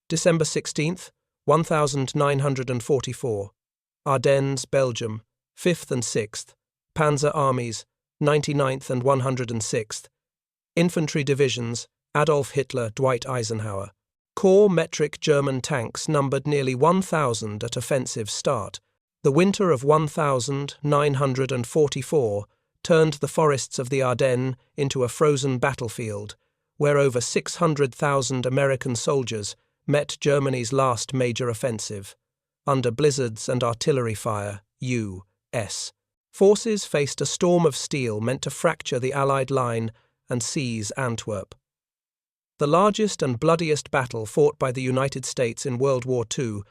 December 16th, 1944. Ardennes, Belgium, 5th and 6th, Panzer Armies, 99th and 106th, Infantry Divisions, Adolf Hitler, Dwight Eisenhower. Corps metric German tanks numbered nearly 1,000 at offensive start. The winter of 1944 turned the forests of the Ardennes into a frozen battlefield, where over 600,000 American soldiers met Germany's last major offensive. Under blizzards and artillery fire, U.S. forces faced a storm of steel meant to fracture the Allied line and seize Antwerp. The largest and bloodiest battle fought by the United States in World War II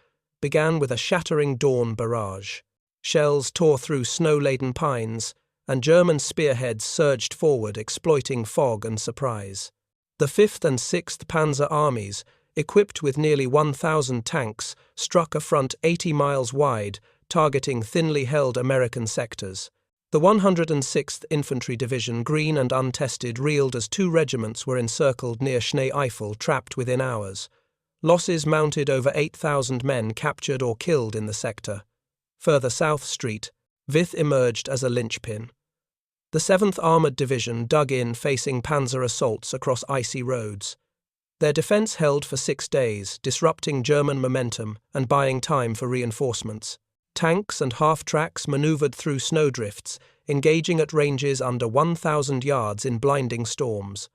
began with a shattering dawn barrage. Shells tore through snow-laden pines, and German spearheads surged forward, exploiting fog and surprise. The 5th and 6th Panzer Armies, equipped with nearly 1,000 tanks, struck a front 80 miles wide, targeting thinly held American sectors. The 106th Infantry Division, green and untested, reeled as 2 regiments were encircled near Schnee-Eifel, trapped within hours. Losses mounted over 8,000 men captured or killed in the sector. Further south Street, Vith emerged as a linchpin. The 7th Armoured Division dug in, facing panzer assaults across icy roads. Their defence held for 6 days, disrupting German momentum and buying time for reinforcements. Tanks and half-tracks manoeuvred through snowdrifts, engaging at ranges under 1,000 yards in blinding storms.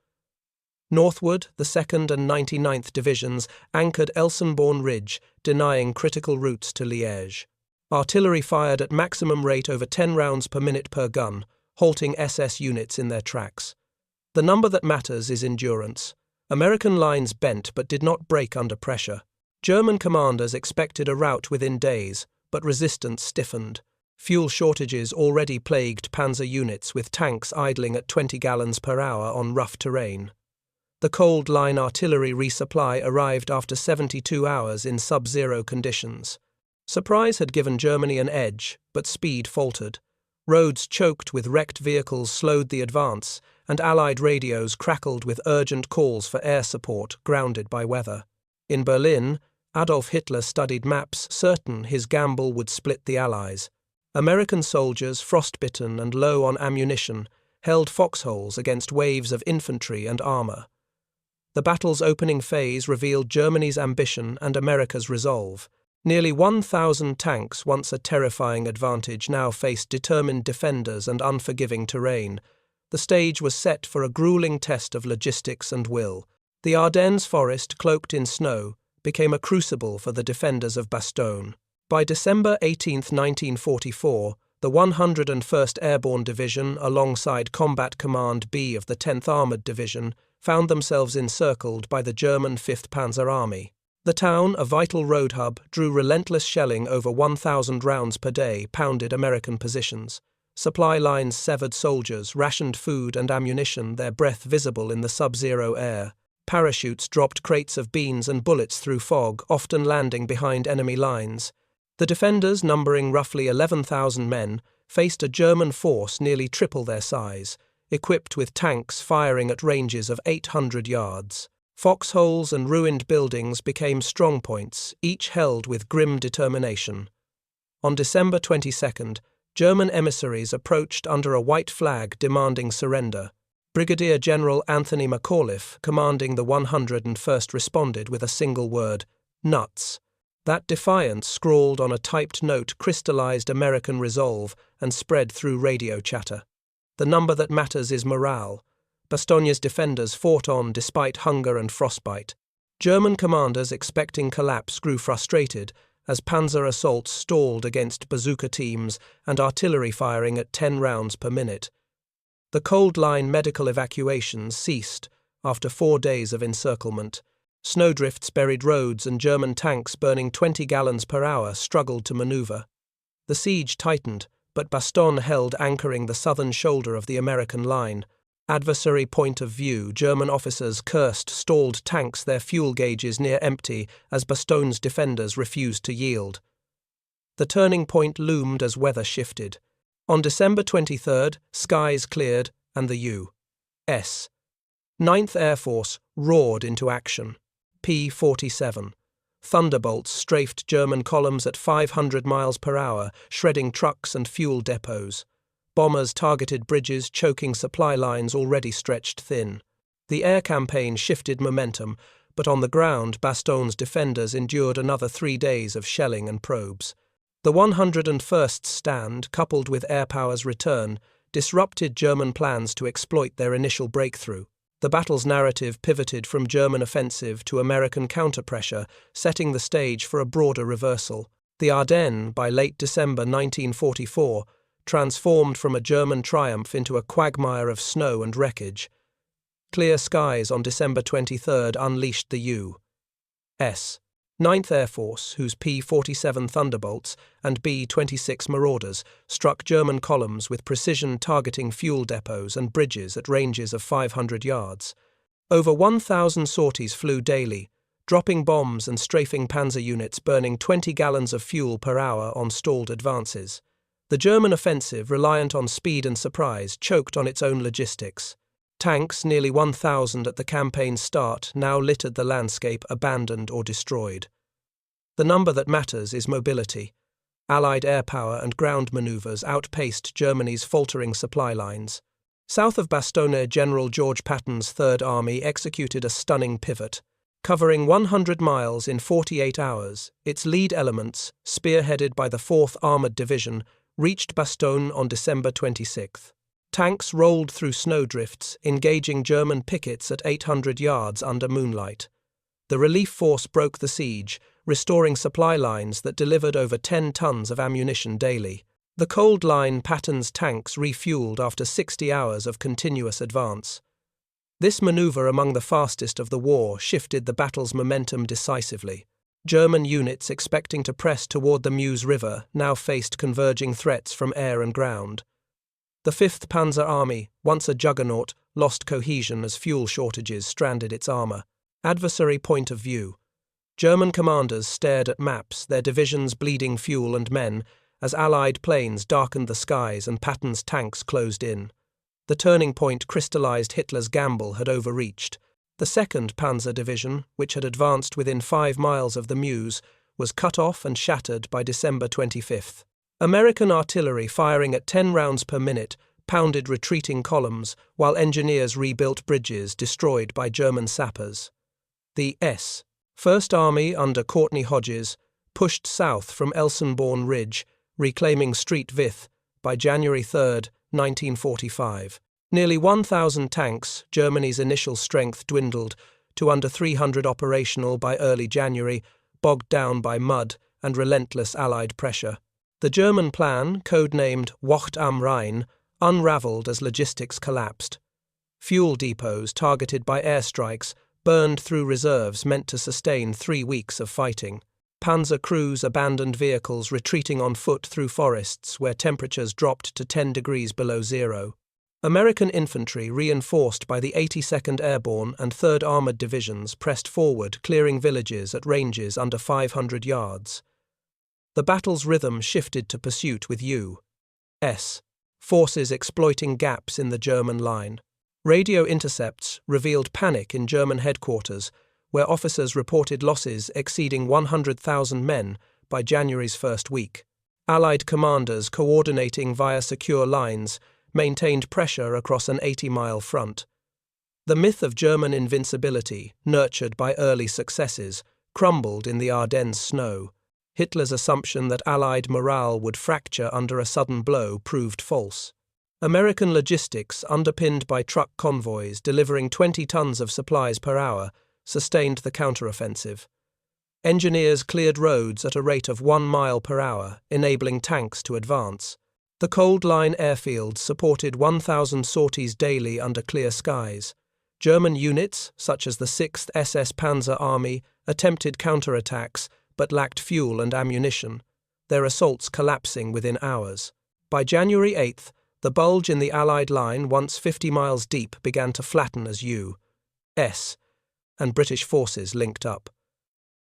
Northward, the 2nd and 99th Divisions anchored Elsenborn Ridge, denying critical routes to Liège. Artillery fired at maximum rate, over 10 rounds per minute per gun, halting SS units in their tracks. The number that matters is endurance. American lines bent but did not break under pressure. German commanders expected a rout within days, but resistance stiffened. Fuel shortages already plagued panzer units, with tanks idling at 20 gallons per hour on rough terrain. The cold line artillery resupply arrived after 72 hours in sub-zero conditions. Surprise had given Germany an edge, but speed faltered. Roads choked with wrecked vehicles slowed the advance, and Allied radios crackled with urgent calls for air support, grounded by weather. In Berlin, Adolf Hitler studied maps, certain his gamble would split the Allies. American soldiers, frostbitten and low on ammunition, held foxholes against waves of infantry and armour. The battle's opening phase revealed Germany's ambition and America's resolve. Nearly 1,000 tanks, once a terrifying advantage, now faced determined defenders and unforgiving terrain. The stage was set for a grueling test of logistics and will. The Ardennes forest, cloaked in snow, became a crucible for the defenders of Bastogne. By December 18, 1944, the 101st Airborne Division, alongside Combat Command B of the 10th Armoured Division, found themselves encircled by the German 5th Panzer Army. The town, a vital road hub, drew relentless shelling. Over 1,000 rounds per day pounded American positions. Supply lines severed soldiers, rationed food and ammunition, their breath visible in the sub-zero air. Parachutes dropped crates of beans and bullets through fog, often landing behind enemy lines. The defenders, numbering roughly 11,000 men, faced a German force nearly triple their size, equipped with tanks firing at ranges of 800 yards. Foxholes and ruined buildings became strongpoints, each held with grim determination. On December 22nd, German emissaries approached under a white flag demanding surrender. Brigadier General Anthony McAuliffe, commanding the 101st, responded with a single word: nuts. That defiance, scrawled on a typed note, crystallized American resolve and spread through radio chatter. The number that matters is morale. Bastogne's defenders fought on despite hunger and frostbite. German commanders, expecting collapse, grew frustrated as panzer assaults stalled against bazooka teams and artillery firing at 10 rounds per minute. The cold line medical evacuations ceased after 4 days of encirclement. Snowdrifts buried roads, and German tanks burning 20 gallons per hour struggled to maneuver. The siege tightened, but Bastogne held, anchoring the southern shoulder of the American line. Adversary point of view, German officers cursed stalled tanks, their fuel gauges near empty, as Bastogne's defenders refused to yield. The turning point loomed as weather shifted. On December 23rd, skies cleared and the U.S. 9th Air Force roared into action. P-47, Thunderbolts strafed German columns at 500 miles per hour, shredding trucks and fuel depots. Bombers targeted bridges, choking supply lines already stretched thin. The air campaign shifted momentum, but on the ground, Bastogne's defenders endured another 3 days of shelling and probes. The 101st stand, coupled with air power's return, disrupted German plans to exploit their initial breakthrough. The battle's narrative pivoted from German offensive to American counterpressure, setting the stage for a broader reversal. The Ardennes, by late December 1944, transformed from a German triumph into a quagmire of snow and wreckage. Clear skies on December 23 unleashed the U.S. 9th Air Force, whose P-47 Thunderbolts and B-26 Marauders struck German columns with precision, targeting fuel depots and bridges at ranges of 500 yards. Over 1,000 sorties flew daily, dropping bombs and strafing panzer units burning 20 gallons of fuel per hour on stalled advances. The German offensive, reliant on speed and surprise, choked on its own logistics. Tanks, nearly 1,000 at the campaign's start, now littered the landscape, abandoned or destroyed. The number that matters is mobility. Allied air power and ground maneuvers outpaced Germany's faltering supply lines. South of Bastogne, General George Patton's Third Army executed a stunning pivot. Covering 100 miles in 48 hours, its lead elements, spearheaded by the 4th Armoured Division, reached Bastogne on December 26. Tanks rolled through snowdrifts, engaging German pickets at 800 yards under moonlight. The relief force broke the siege, restoring supply lines that delivered over 10 tons of ammunition daily. The Cold Line Patton's tanks refueled after 60 hours of continuous advance. This maneuver, among the fastest of the war, shifted the battle's momentum decisively. German units expecting to press toward the Meuse River now faced converging threats from air and ground. The 5th Panzer Army, once a juggernaut, lost cohesion as fuel shortages stranded its armor. Adversary point of view. German commanders stared at maps, their divisions bleeding fuel and men, as Allied planes darkened the skies and Patton's tanks closed in. The turning point crystallized Hitler's gamble had overreached. The 2nd Panzer Division, which had advanced within 5 miles of the Meuse, was cut off and shattered by December 25. American artillery, firing at 10 rounds per minute, pounded retreating columns, while engineers rebuilt bridges destroyed by German sappers. The First Army, under Courtney Hodges, pushed south from Elsenborn Ridge, reclaiming Street Vith, by January 3, 1945. Nearly 1,000 tanks, Germany's initial strength dwindled to under 300 operational by early January, bogged down by mud and relentless Allied pressure. The German plan, codenamed Wacht am Rhein, unraveled as logistics collapsed. Fuel depots targeted by airstrikes burned through reserves meant to sustain 3 weeks of fighting. Panzer crews abandoned vehicles, retreating on foot through forests where temperatures dropped to 10 degrees below zero. American infantry, reinforced by the 82nd Airborne and 3rd Armored Divisions, pressed forward, clearing villages at ranges under 500 yards. The battle's rhythm shifted to pursuit with U.S. forces exploiting gaps in the German line. Radio intercepts revealed panic in German headquarters, where officers reported losses exceeding 100,000 men by January's first week. Allied commanders, coordinating via secure lines, maintained pressure across an 80-mile front. The myth of German invincibility, nurtured by early successes, crumbled in the Ardennes snow. Hitler's assumption that Allied morale would fracture under a sudden blow proved false. American logistics, underpinned by truck convoys delivering 20 tons of supplies per hour, sustained the counteroffensive. Engineers cleared roads at a rate of 1 mile per hour, enabling tanks to advance. The Cold Line airfields supported 1,000 sorties daily under clear skies. German units, such as the 6th SS Panzer Army, attempted counterattacks but lacked fuel and ammunition, their assaults collapsing within hours. By January 8, the bulge in the Allied line, once 50 miles deep, began to flatten as U.S. and British forces linked up.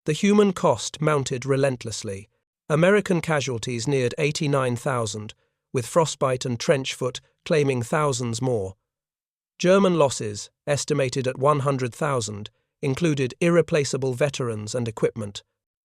The human cost mounted relentlessly. American casualties neared 89,000, with frostbite and trench foot claiming thousands more. German losses, estimated at 100,000, included irreplaceable veterans and equipment.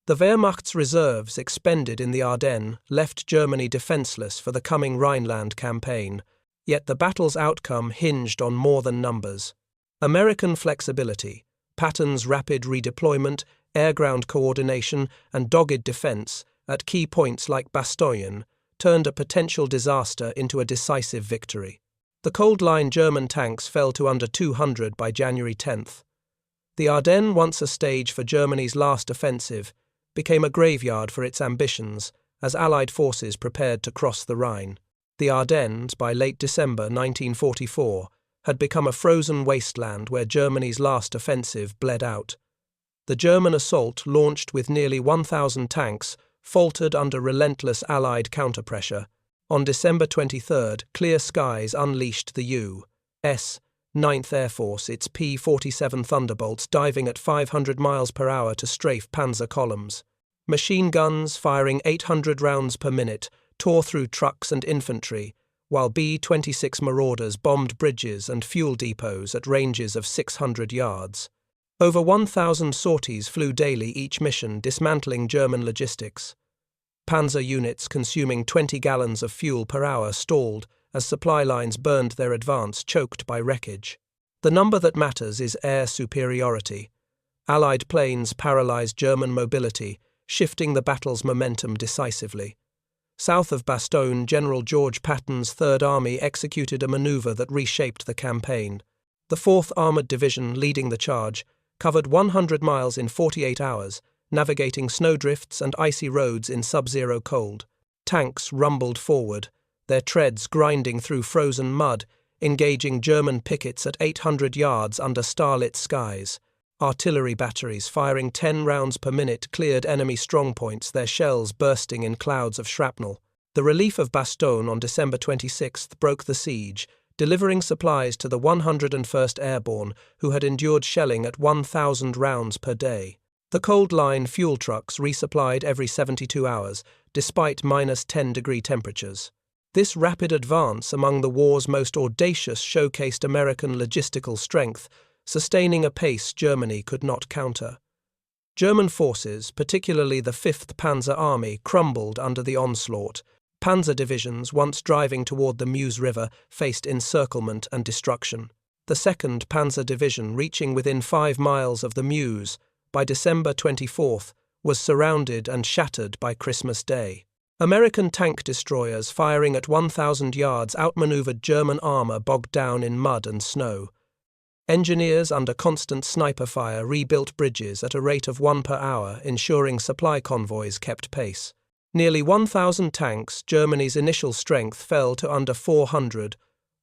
The Wehrmacht's reserves expended in the Ardennes left Germany defenseless for the coming Rhineland campaign, yet the battle's outcome hinged on more than numbers. American flexibility, Patton's rapid redeployment, air-ground coordination, and dogged defense at key points like Bastogne turned a potential disaster into a decisive victory. The Cold Line German tanks fell to under 200 by January 10th. The Ardennes, once a stage for Germany's last offensive, became a graveyard for its ambitions as Allied forces prepared to cross the Rhine. The Ardennes, by late December 1944, had become a frozen wasteland where Germany's last offensive bled out. The German assault, launched with nearly 1,000 tanks, faltered under relentless Allied counterpressure. On December 23rd, clear skies unleashed the U.S. 9th Air Force, its P-47 Thunderbolts diving at 500 miles per hour to strafe panzer columns. Machine guns, firing 800 rounds per minute, tore through trucks and infantry, while B-26 Marauders bombed bridges and fuel depots at ranges of 600 yards. Over 1,000 sorties flew daily each mission, dismantling German logistics. Panzer units consuming 20 gallons of fuel per hour stalled as supply lines burned their advance, choked by wreckage. The number that matters is air superiority. Allied planes paralyzed German mobility, shifting the battle's momentum decisively. South of Bastogne, General George Patton's Third Army executed a maneuver that reshaped the campaign. The 4th Armored Division, leading the charge, covered 100 miles in 48 hours, navigating snowdrifts and icy roads in sub-zero cold. Tanks rumbled forward, their treads grinding through frozen mud, engaging German pickets at 800 yards under starlit skies. Artillery batteries firing 10 rounds per minute cleared enemy strongpoints, their shells bursting in clouds of shrapnel. The relief of Bastogne on December 26th broke the siege, delivering supplies to the 101st Airborne, who had endured shelling at 1,000 rounds per day. The Cold Line fuel trucks resupplied every 72 hours, despite -10-degree temperatures. This rapid advance among the war's most audacious showcased American logistical strength, sustaining a pace Germany could not counter. German forces, particularly the 5th Panzer Army, crumbled under the onslaught. Panzer divisions, once driving toward the Meuse River, faced encirclement and destruction. The 2nd Panzer Division, reaching within 5 miles of the Meuse by December 24th, was surrounded and shattered by Christmas Day. American tank destroyers firing at 1,000 yards outmaneuvered German armor bogged down in mud and snow. Engineers under constant sniper fire rebuilt bridges at a rate of 1 per hour, ensuring supply convoys kept pace. Nearly 1,000 tanks, Germany's initial strength fell to under 400,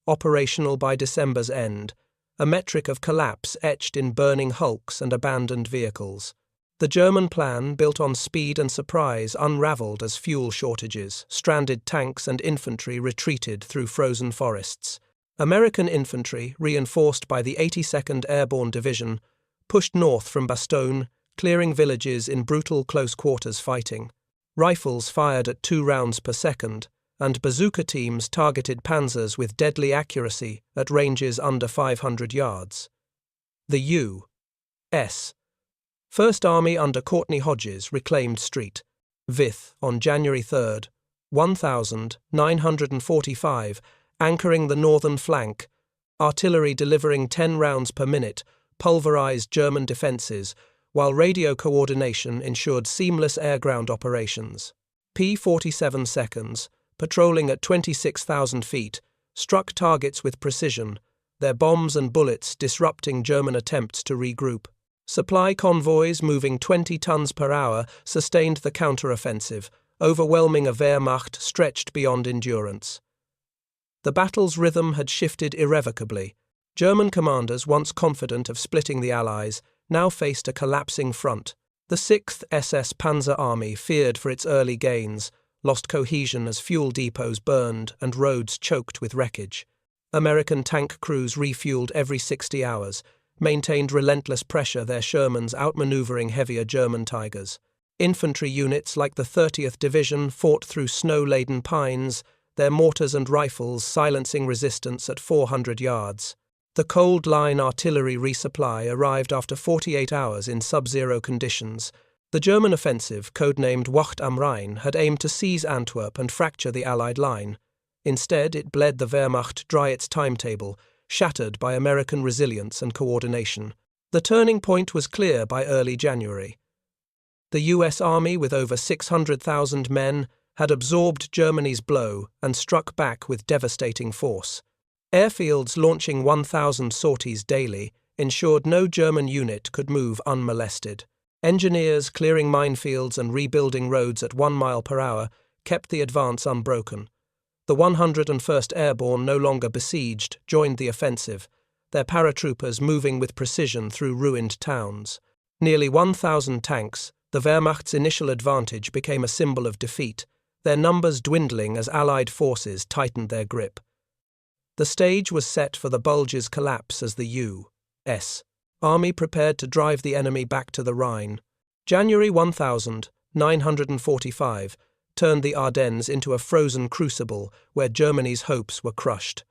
operational by December's end, a metric of collapse etched in burning hulks and abandoned vehicles. The German plan, built on speed and surprise, unraveled as fuel shortages, stranded tanks and infantry retreated through frozen forests. American infantry, reinforced by the 82nd Airborne Division, pushed north from Bastogne, clearing villages in brutal close-quarters fighting. Rifles fired at 2 rounds per second, and bazooka teams targeted panzers with deadly accuracy at ranges under 500 yards. The U.S. First Army under Courtney Hodges reclaimed St. Vith on January 3rd, 1945, anchoring the northern flank. Artillery delivering 10 rounds per minute pulverized German defences, while radio coordination ensured seamless air-ground operations. P-47 seconds, patrolling at 26,000 feet, struck targets with precision, their bombs and bullets disrupting German attempts to regroup. Supply convoys moving 20 tons per hour sustained the counteroffensive, overwhelming a Wehrmacht stretched beyond endurance. The battle's rhythm had shifted irrevocably. German commanders, once confident of splitting the Allies, now faced a collapsing front. The 6th SS Panzer Army, feared for its early gains, lost cohesion as fuel depots burned and roads choked with wreckage. American tank crews refueled every 60 hours, maintained relentless pressure, their Shermans outmaneuvering heavier German Tigers. Infantry units like the 30th Division fought through snow-laden pines, their mortars and rifles silencing resistance at 400 yards. The Cold Line artillery resupply arrived after 48 hours in sub-zero conditions. The German offensive, codenamed Wacht am Rhein, had aimed to seize Antwerp and fracture the Allied line. Instead, it bled the Wehrmacht dry its timetable, shattered by American resilience and coordination. The turning point was clear by early January. The US Army, with over 600,000 men, had absorbed Germany's blow and struck back with devastating force. Airfields launching 1,000 sorties daily ensured no German unit could move unmolested. Engineers clearing minefields and rebuilding roads at 1 mile per hour kept the advance unbroken. The 101st Airborne, no longer besieged, joined the offensive, their paratroopers moving with precision through ruined towns. Nearly 1,000 tanks, the Wehrmacht's initial advantage became a symbol of defeat, their numbers dwindling as Allied forces tightened their grip. The stage was set for the Bulge's collapse as the U.S. Army prepared to drive the enemy back to the Rhine. January 1945 turned the Ardennes into a frozen crucible where Germany's hopes were crushed.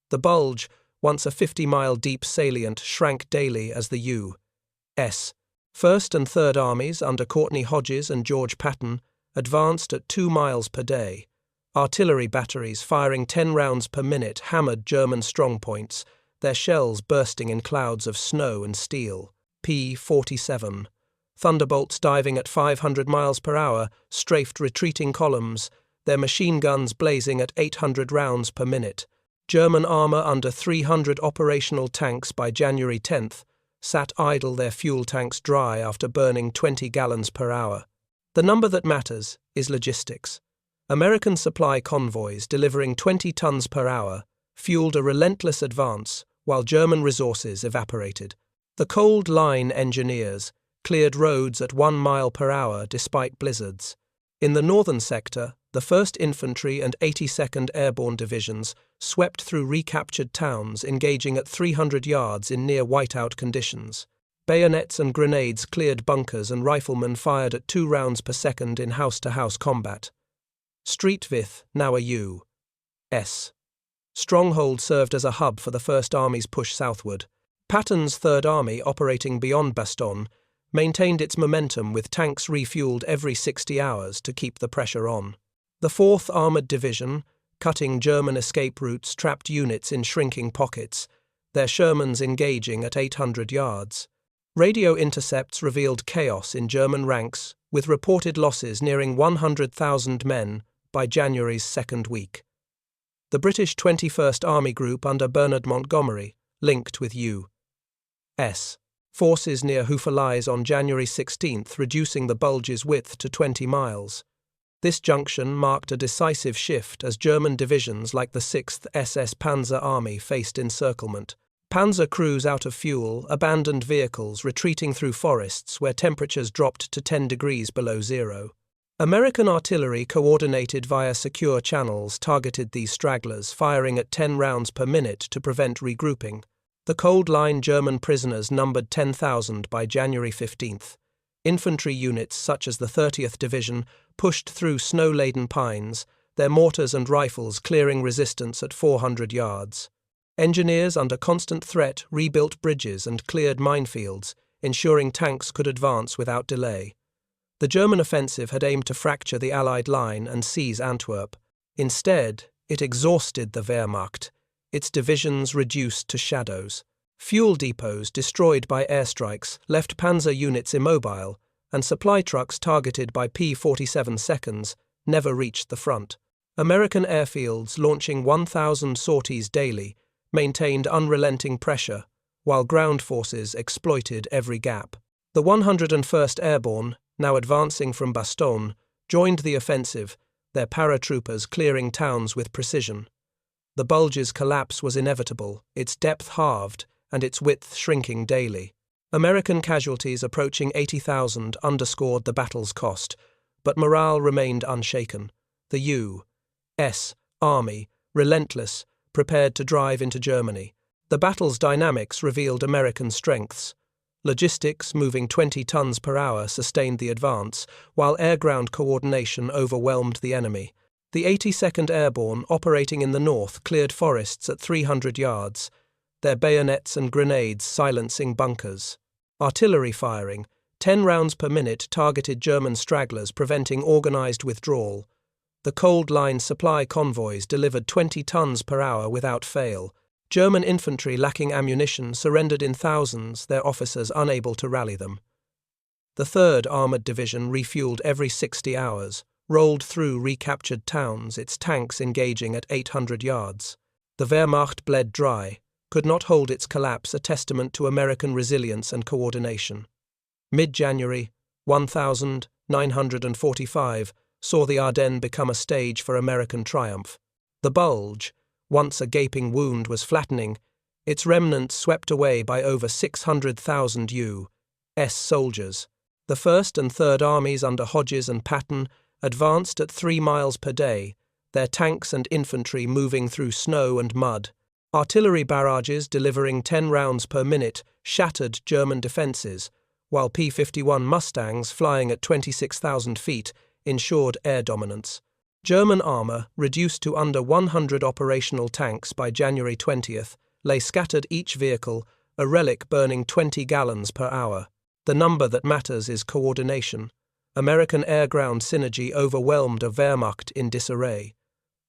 The Bulge, once a 50-mile deep salient, shrank daily as the U.S. First and Third Armies under Courtney Hodges and George Patton advanced at 2 miles per day. Artillery batteries firing 10 rounds per minute hammered German strongpoints, their shells bursting in clouds of snow and steel. P-47. Thunderbolts diving at 500 miles per hour strafed retreating columns, their machine guns blazing at 800 rounds per minute. German armour under 300 operational tanks by January 10th sat idle, their fuel tanks dry after burning 20 gallons per hour. The number that matters is logistics. American supply convoys delivering 20 tons per hour fueled a relentless advance while German resources evaporated. The Cold Line engineers cleared roads at 1 mile per hour despite blizzards. In the northern sector, the 1st Infantry and 82nd Airborne Divisions swept through recaptured towns, engaging at 300 yards in near whiteout conditions. Bayonets and grenades cleared bunkers, and riflemen fired at 2 rounds per second in house-to-house combat. Streetvith, now a U.S. stronghold, served as a hub for the First Army's push southward. Patton's Third Army, operating beyond Bastogne, maintained its momentum with tanks refueled every 60 hours to keep the pressure on. The 4th Armoured Division, cutting German escape routes, trapped units in shrinking pockets, their Shermans engaging at 800 yards. Radio intercepts revealed chaos in German ranks, with reported losses nearing 100,000 men by January's second week. The British 21st Army Group under Bernard Montgomery linked with U.S. forces near Houffalize on January 16th, reducing the Bulge's width to 20 miles. This junction marked a decisive shift as German divisions like the 6th SS Panzer Army faced encirclement. Panzer crews out of fuel, abandoned vehicles retreating through forests where temperatures dropped to 10 degrees below zero. American artillery, coordinated via secure channels, targeted these stragglers, firing at 10 rounds per minute to prevent regrouping. The Cold Line German prisoners numbered 10,000 by January 15th. Infantry units such as the 30th Division pushed through snow-laden pines, their mortars and rifles clearing resistance at 400 yards. Engineers under constant threat rebuilt bridges and cleared minefields, ensuring tanks could advance without delay. The German offensive had aimed to fracture the Allied line and seize Antwerp. Instead, it exhausted the Wehrmacht, its divisions reduced to shadows. Fuel depots destroyed by airstrikes left panzer units immobile, and supply trucks targeted by P-47 seconds never reached the front. American airfields, launching 1,000 sorties daily, maintained unrelenting pressure, while ground forces exploited every gap. The 101st Airborne, now advancing from Bastogne, joined the offensive, their paratroopers clearing towns with precision. The Bulge's collapse was inevitable, its depth halved, and its width shrinking daily. American casualties approaching 80,000 underscored the battle's cost, but morale remained unshaken. The U.S. Army, relentless, prepared to drive into Germany. The battle's dynamics revealed American strengths. Logistics, moving 20 tons per hour, sustained the advance, while air-ground coordination overwhelmed the enemy. The 82nd Airborne, operating in the north, cleared forests at 300 yards, their bayonets and grenades silencing bunkers. Artillery firing, 10 rounds per minute targeted German stragglers, preventing organized withdrawal. The Cold Line supply convoys delivered 20 tons per hour without fail. German infantry lacking ammunition surrendered in thousands, their officers unable to rally them. The 3rd Armoured Division refueled every 60 hours, rolled through recaptured towns, its tanks engaging at 800 yards. The Wehrmacht bled dry, could not hold its collapse, a testament to American resilience and coordination. Mid-January 1945 saw the Ardennes become a stage for American triumph. The Bulge, once a gaping wound, was flattening, its remnants swept away by over 600,000 U.S. soldiers. The 1st and 3rd Armies under Hodges and Patton advanced at 3 miles per day, their tanks and infantry moving through snow and mud. Artillery barrages delivering 10 rounds per minute shattered German defences, while P-51 Mustangs flying at 26,000 feet ensured air dominance. German armour, reduced to under 100 operational tanks by January 20th, lay scattered, each vehicle a relic burning 20 gallons per hour. The number that matters is coordination. American air-ground synergy overwhelmed a Wehrmacht in disarray.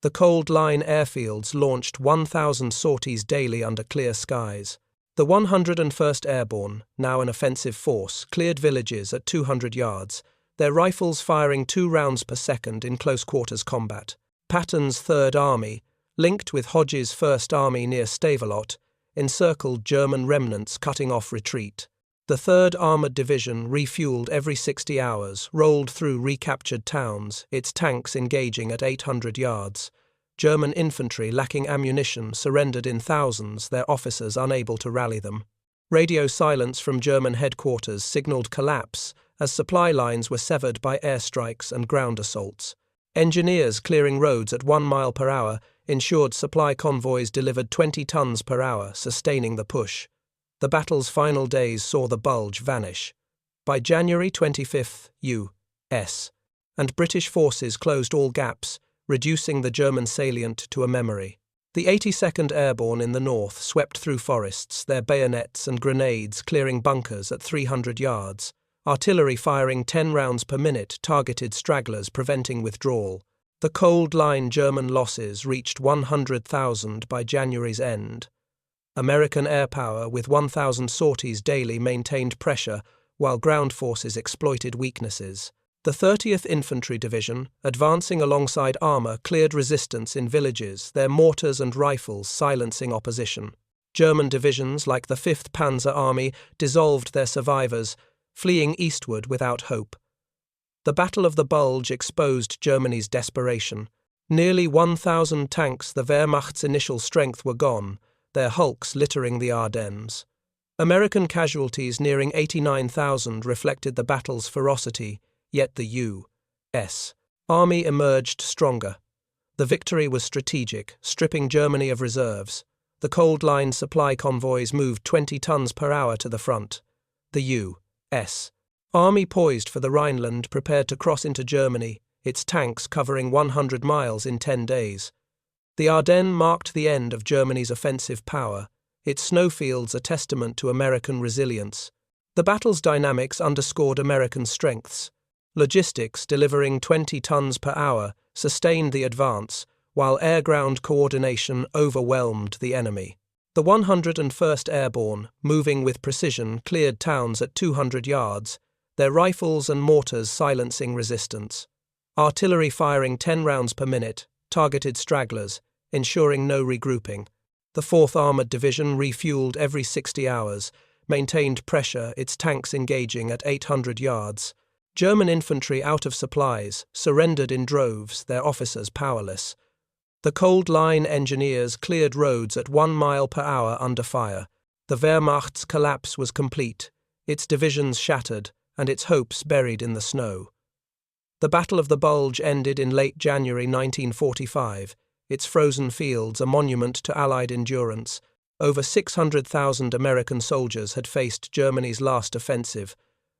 The Cold Line airfields launched 1,000 sorties daily under clear skies. The 101st Airborne, now an offensive force, cleared villages at 200 yards, their rifles firing 2 rounds per second in close-quarters combat. Patton's 3rd Army, linked with Hodges' 1st Army near Stavelot, encircled German remnants, cutting off retreat. The 3rd Armoured Division refueled every 60 hours, rolled through recaptured towns, its tanks engaging at 800 yards. German infantry lacking ammunition surrendered in thousands, their officers unable to rally them. Radio silence from German headquarters signalled collapse as supply lines were severed by airstrikes and ground assaults. Engineers clearing roads at 1 mile per hour ensured supply convoys delivered 20 tons per hour, sustaining the push. The battle's final days saw the Bulge vanish. By January 25th, U.S. and British forces closed all gaps, reducing the German salient to a memory. The 82nd Airborne in the north swept through forests, their bayonets and grenades clearing bunkers at 300 yards. Artillery firing 10 rounds per minute targeted stragglers, preventing withdrawal. The Cold Line German losses reached 100,000 by January's end. American air power, with 1,000 sorties daily, maintained pressure, while ground forces exploited weaknesses. The 30th Infantry Division, advancing alongside armour, cleared resistance in villages, their mortars and rifles silencing opposition. German divisions, like the 5th Panzer Army, dissolved their survivors, fleeing eastward without hope. The Battle of the Bulge exposed Germany's desperation. Nearly 1,000 tanks, the Wehrmacht's initial strength, were gone, their hulks littering the Ardennes. American casualties nearing 89,000 reflected the battle's ferocity, yet the U.S. Army emerged stronger. The victory was strategic, stripping Germany of reserves. The Cold Line supply convoys moved 20 tons per hour to the front. The U.S. Army, poised for the Rhineland, prepared to cross into Germany, its tanks covering 100 miles in 10 days. The Ardennes marked the end of Germany's offensive power, its snowfields a testament to American resilience. The battle's dynamics underscored American strengths. Logistics, delivering 20 tons per hour, sustained the advance, while air-ground coordination overwhelmed the enemy. The 101st Airborne, moving with precision, cleared towns at 200 yards, their rifles and mortars silencing resistance. Artillery firing 10 rounds per minute targeted stragglers, ensuring no regrouping. The 4th Armoured Division refueled every 60 hours, maintained pressure, its tanks engaging at 800 yards. German infantry, out of supplies, surrendered in droves, their officers powerless. The Cold Line engineers cleared roads at 1 mile per hour under fire. The Wehrmacht's collapse was complete, its divisions shattered, and its hopes buried in the snow. The Battle of the Bulge ended in late January 1945, its frozen fields a monument to Allied endurance. Over 600,000 American soldiers had faced Germany's last offensive,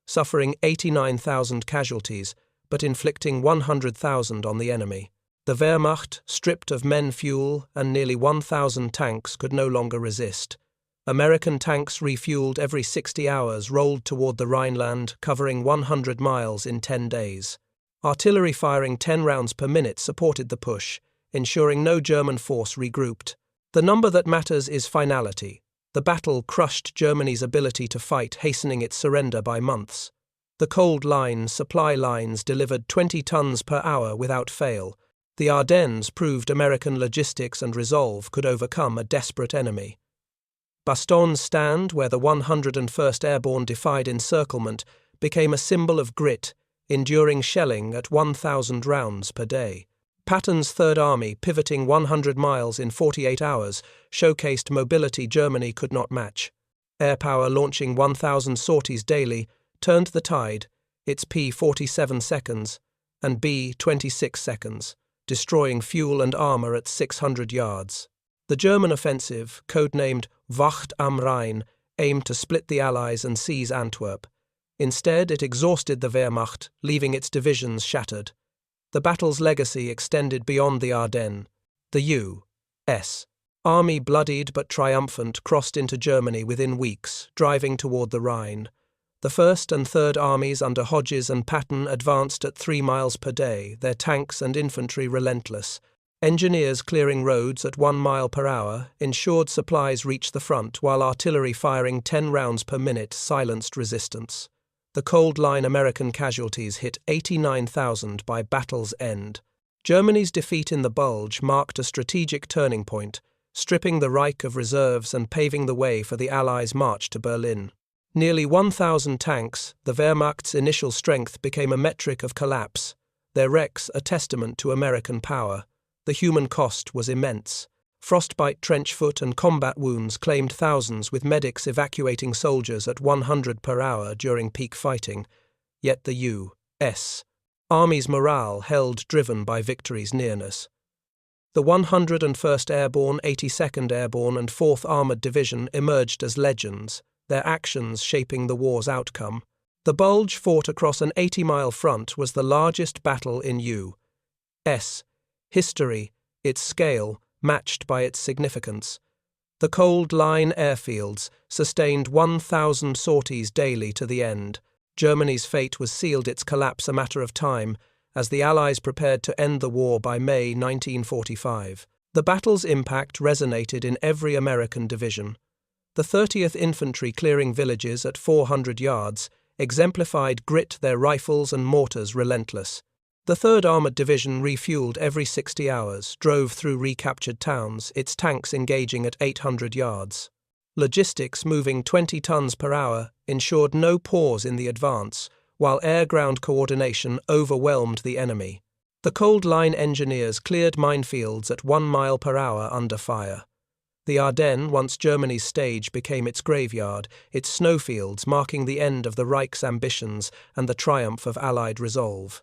suffering 89,000 casualties, but inflicting 100,000 on the enemy. The Wehrmacht, stripped of men, fuel, and nearly 1,000 tanks, could no longer resist. American tanks refueled every 60 hours rolled toward the Rhineland, covering 100 miles in 10 days. Artillery firing 10 rounds per minute supported the push, ensuring no German force regrouped. The number that matters is finality. The battle crushed Germany's ability to fight, hastening its surrender by months. The Cold Line supply lines delivered 20 tons per hour without fail. The Ardennes proved American logistics and resolve could overcome a desperate enemy. Bastogne's stand, where the 101st Airborne defied encirclement, became a symbol of grit, enduring shelling at 1,000 rounds per day. Patton's Third Army, pivoting 100 miles in 48 hours, showcased mobility Germany could not match. Air power launching 1,000 sorties daily turned the tide, its P 47 seconds and B 26 seconds, destroying fuel and armor at 600 yards. The German offensive, codenamed Wacht am Rhein, aimed to split the Allies and seize Antwerp. Instead, it exhausted the Wehrmacht, leaving its divisions shattered. The battle's legacy extended beyond the Ardennes. The U.S. Army, bloodied but triumphant, crossed into Germany within weeks, driving toward the Rhine. The 1st and 3rd Armies under Hodges and Patton advanced at 3 miles per day, their tanks and infantry relentless. Engineers clearing roads at 1 mile per hour ensured supplies reached the front, while artillery firing 10 rounds per minute silenced resistance. The Cold Line American casualties hit 89,000 by battle's end. Germany's defeat in the Bulge marked a strategic turning point, stripping the Reich of reserves and paving the way for the Allies' march to Berlin. Nearly 1,000 tanks, the Wehrmacht's initial strength became a metric of collapse, their wrecks a testament to American power. The human cost was immense. Frostbite, trench foot, and combat wounds claimed thousands, with medics evacuating soldiers at 100 per hour during peak fighting. Yet the U.S. Army's morale held, driven by victory's nearness. The 101st Airborne, 82nd Airborne, and 4th Armored Division emerged as legends, their actions shaping the war's outcome. The Bulge, fought across an 80-mile front, was the largest battle in U.S. history, its scale matched by its significance. The Cold Line airfields sustained 1,000 sorties daily to the end. Germany's fate was sealed, its collapse a matter of time, as the Allies prepared to end the war by May 1945. The battle's impact resonated in every American division. The 30th Infantry, clearing villages at 400 yards, exemplified grit, their rifles and mortars relentless. The 3rd Armored Division refueled every 60 hours, drove through recaptured towns, its tanks engaging at 800 yards. Logistics, moving 20 tons per hour, ensured no pause in the advance, while air-ground coordination overwhelmed the enemy. The Cold Line engineers cleared minefields at 1 mile per hour under fire. The Ardennes, once Germany's stage, became its graveyard, its snowfields marking the end of the Reich's ambitions and the triumph of Allied resolve.